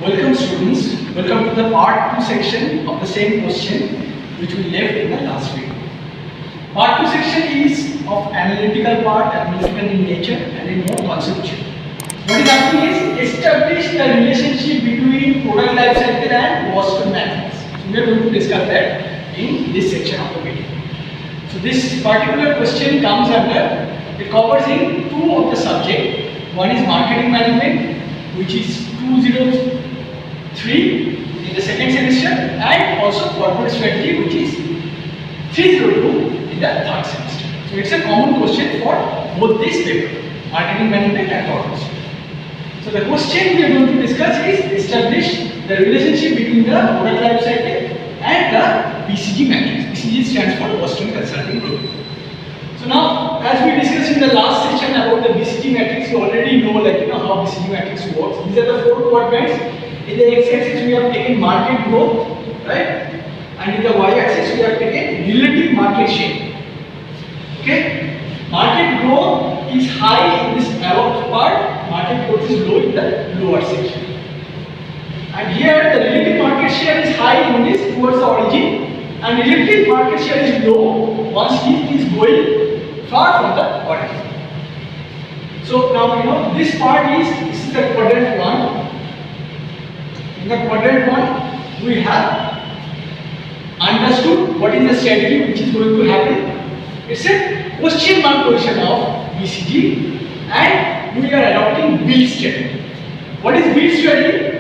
Welcome students, welcome to the part 2 section of the same question which we left in the last video. Part 2 section is of analytical part, analytical in nature and in more conceptual. What is happening is establish the relationship between product life cycle and Boston matrix. So we are going to discuss that in this section of the video. So this particular question comes under, it covers in two of the subject. One is marketing management, which is 203 in the second semester, and also corporate strategy, which is 302 in the third semester. So it's a common question for both these papers, marketing management and corporate strategy. So the question we are going to discuss is establish the relationship between the product life cycle and the BCG matrix. BCG stands for Boston Consulting Group. So now, as we discussed in the last section about the BCG matrix, you already know how BCG matrix works. These are the four quadrants. In the x-axis we have taken market growth, right? And in the y-axis we have taken relative market share. Okay? Market growth is high in this above part, market growth is low in the lower section. And here the relative market share is high in this towards the origin, and relative market share is low once it is going far from the origin. So now this part is the quadrant 1. In the quadrant 1 we have understood what is the strategy which is going to happen. It's a question mark position of BCG, and we are adopting build strategy. What is build strategy?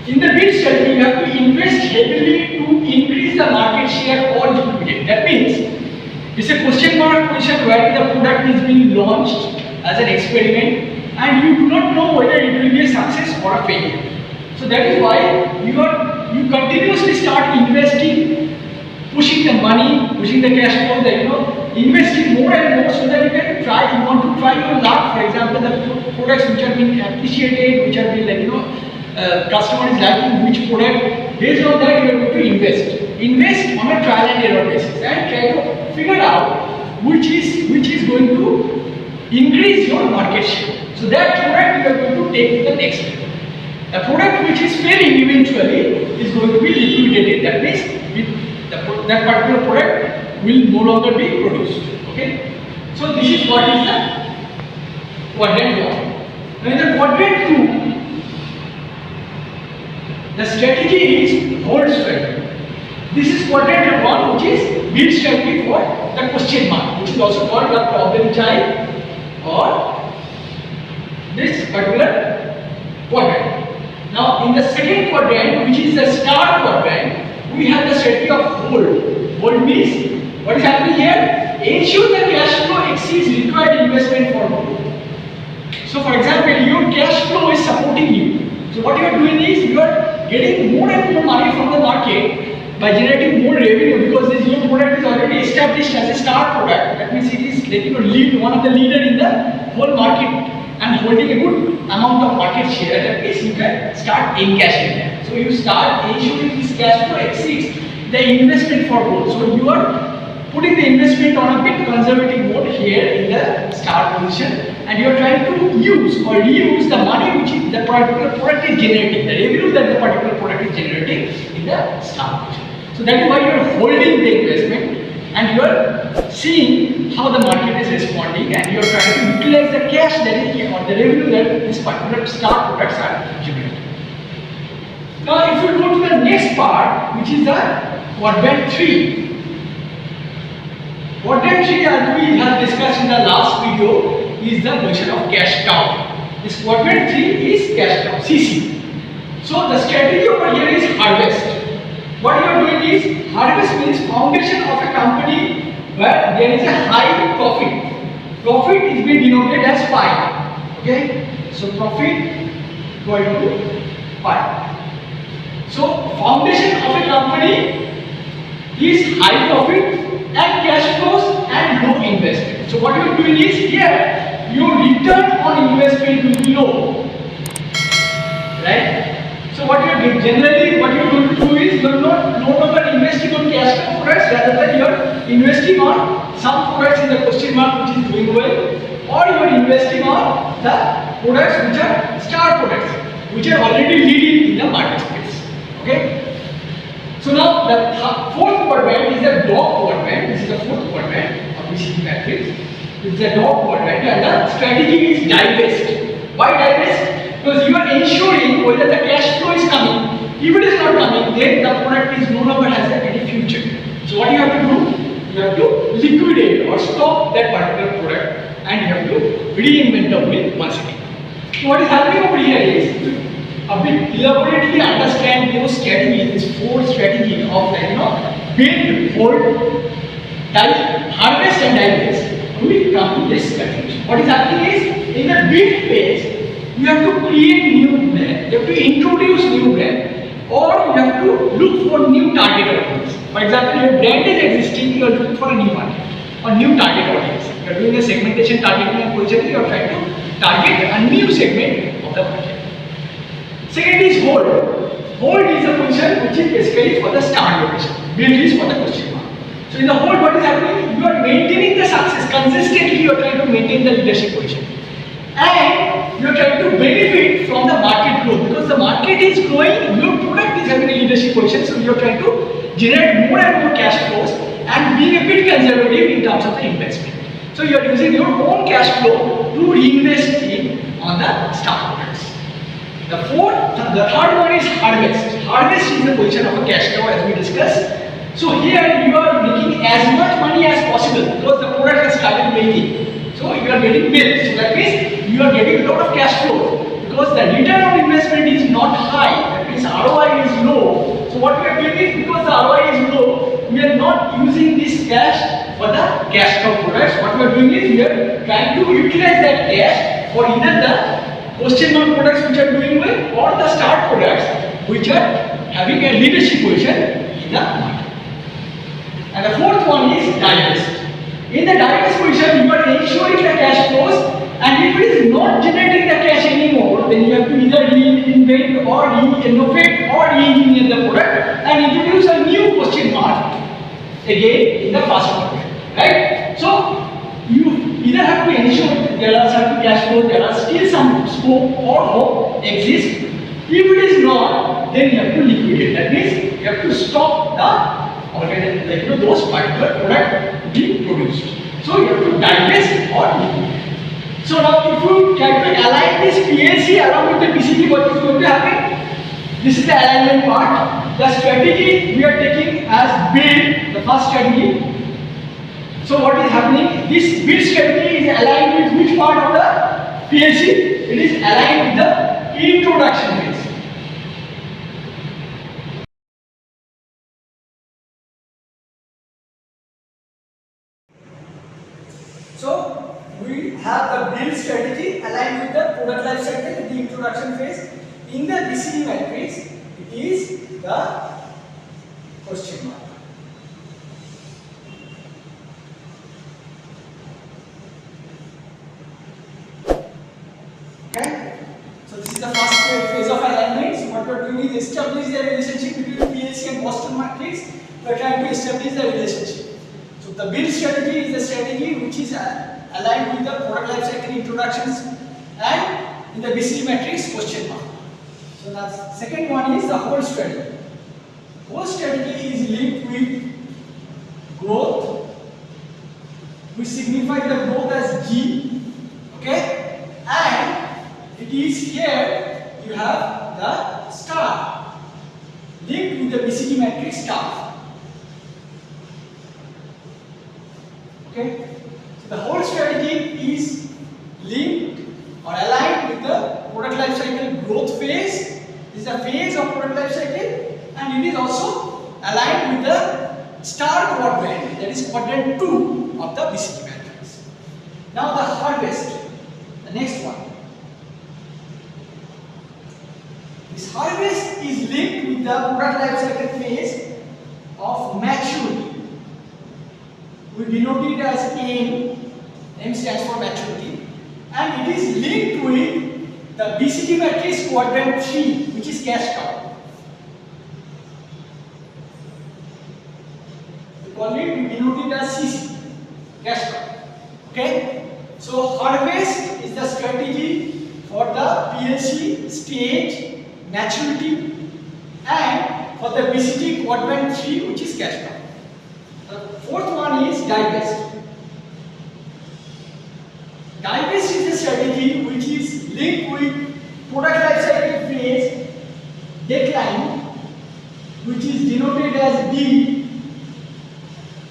In the build strategy, you have to invest heavily to increase the market share or liquidate. That means it's a question mark position where the product is being launched as an experiment and you do not know whether it will be a success or a failure. So that is why you continuously start investing, pushing the money, pushing the cash flow, investing more and more so that you can try, you want to try your luck. For example, the products which are being appreciated, which are being customer is liking which product, based on that you are going to invest on a trial and error basis and try to figure out which is going to increase your market share. So that product you are going to take to the next level. A product which is failing eventually is going to be liquidated. That means that particular product will no longer be produced. Okay, so this is what is the quadrant 1. Now in the quadrant 2, the strategy is hold strategy. This is quadrant 1, which is build strategy for the question mark, which is also called the problem child or this particular quadrant. Now in the second quadrant, which is the star quadrant, we have the strategy of hold. Hold means what is happening here? Ensure the cash flow exceeds required investment for growth. So for example, your cash flow is supporting you. So what you are doing is you are getting more and more money from the market by generating more revenue, because this your product is already established as a star product. That means it is one of the leader in the whole market and holding a good amount of market share. That means you can start encashing that. So you start ensuring this cash flow exceeds the investment for growth. So you are putting the investment on a bit conservative mode here in the star position, and you are trying to use or reuse the money which the particular product is generating, the revenue that the particular product is generating in the star position. So that is why you are holding the investment and you are seeing how the market is responding, and you are trying to utilize the cash that is here or the revenue that this particular star products are generating. Now if you go to the next part, which is the quadrant 3. Quadrant 3, as we have discussed in the last video, is the position of cash cow. This quadrant 3 is cash cow, CC. So the strategy over here is harvest. What you are doing is, harvest means foundation of a company where there is a high profit. Profit is being denoted as pi. Okay, so profit equal to pi. So foundation of a company is high profit and cash flows and low investment. So what you are doing is, here your return on investment will be low, right? So what you are doing, generally what you are going to do is, you are no longer investing on cash cow products, rather than you are investing on some products in the question mark which is doing well, or you are investing on the products which are star products. which are already leading in the market space. Okay. So now the fourth quadrant is the dog quadrant. This is the fourth quadrant of BCG matrix. This is the dog quadrant, and the strategy is divest. Why divest? Because you are ensuring whether the cash flow is coming. If it is not coming, then the product is no longer has any future. So what you have to do? You have to liquidate or stop that particular product, and you have to reinvent the wheel once again. So what is happening over here is a bit elaborately understand those strategies, this four strategy of build, hold, harvest and divest. We come to this conclusion. What is happening is in the build phase, you have to create new brand, you have to introduce new brand, or you have to look for new target audience. For example, your brand is existing, you are looking for a new market or new target audience. You are doing a segmentation, targeting and positioning, you are trying to target a new segment of the market. Second is hold. Hold is a position which is basically for the start location. Build is for the question mark. So in the hold, what is happening? You are maintaining the success. Consistently, you are trying to maintain the leadership position. And you are trying to benefit from the market growth because the market is growing, your product is having a leadership position. So you are trying to generate more and more cash flows and being a bit conservative in terms of the investment. So you are using your own cash flow to reinvest in on the stock products. The third one is harvest. Harvest is the position of a cash cow as we discussed. So here you are making as much money as possible because the product has started making. So you are getting milk. So that means you are getting a lot of cash flow because the return on investment is not high. That means ROI is low. So what we are doing is because the ROI is low, we are not using this cash for the cash cow products. What we are doing is we are trying to utilize that cash for either the question mark products which are doing well or the start products which are having a leadership position in the market. And the fourth one is divest. In the divest position, you are ensuring the cash flows, and if it is not generating the cash anymore, then you have to either reinvent or re-innovate or re-engineer the product and introduce a new question mark again in the first market. Right? So you either have to ensure that there are certain cash flows, there are still some scope or hope exists. If it is not, then you have to liquidate. That means you have to stop the those particular product being produced. So you have to divest or liquidate. So now if you try to align this PLC along with the PCB, what is going to happen? This is the alignment part. The strategy we are taking as build, the first strategy. So what is happening? This build strategy is aligned with which part of the PLC? It is aligned with the introduction phase. So we have the build strategy aligned with the product life cycle, the introduction phase. In the BCG matrix, it is the question mark. Okay? So this is the first phase of alignment. So what we are doing is establish the relationship between PLC and Boston matrix. We are trying to establish the relationship. So the build strategy is the strategy which is aligned with the product life cycle introductions and in the BCG matrix question mark. So the second one is the hold strategy. Hold strategy is linked with growth. We signify the growth as G. Okay? And it is here you have the star linked with the BCG matrix star. Okay? So the whole strategy is linked or aligned with the product life cycle growth phase. This is the phase of product life cycle, and it is also aligned with the star quadrant, that is quadrant 2 of the BCG matrix. Now the harvest, the next one. This harvest is linked with the product life cycle phase of maturity. We denote it as M. M stands for maturity, and it is linked with the BCG matrix quadrant 3, which is cash cow. We call it, we denote it as CC, cash cow. Okay? So harvest is the strategy for the PLC stage maturity and for the BCT quadrant 3, which is cash cow. The fourth one is divest. Divest is a strategy which is linked with product life cycle phase decline, which is denoted as D,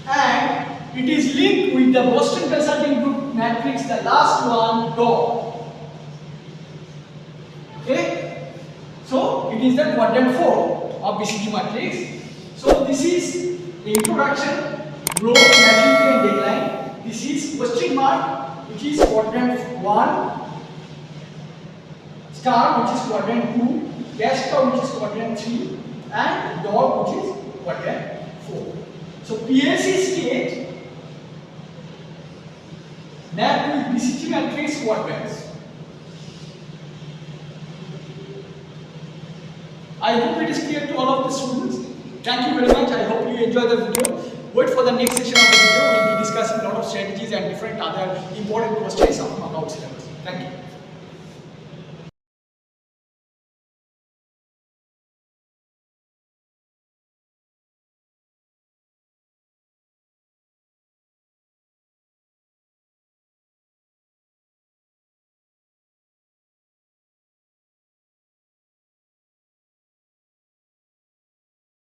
and it is linked with the Boston Consulting Group matrix, the last one, DOR. Okay, so it is the quadrant 4 of BCG matrix. So this is the introduction, growth, maturity and decline. This is question mark, which is quadrant 1, star, which is quadrant 2, cash cow, which is quadrant 3, and dog, which is quadrant 4. So PLC state mapped with BCG matrix quadrants. I hope it is clear to all of the students. Thank you very much. I hope you enjoy the video. Wait for the next session of the video. We will be discussing a lot of strategies and different other important questions of account syllabus. Thank you.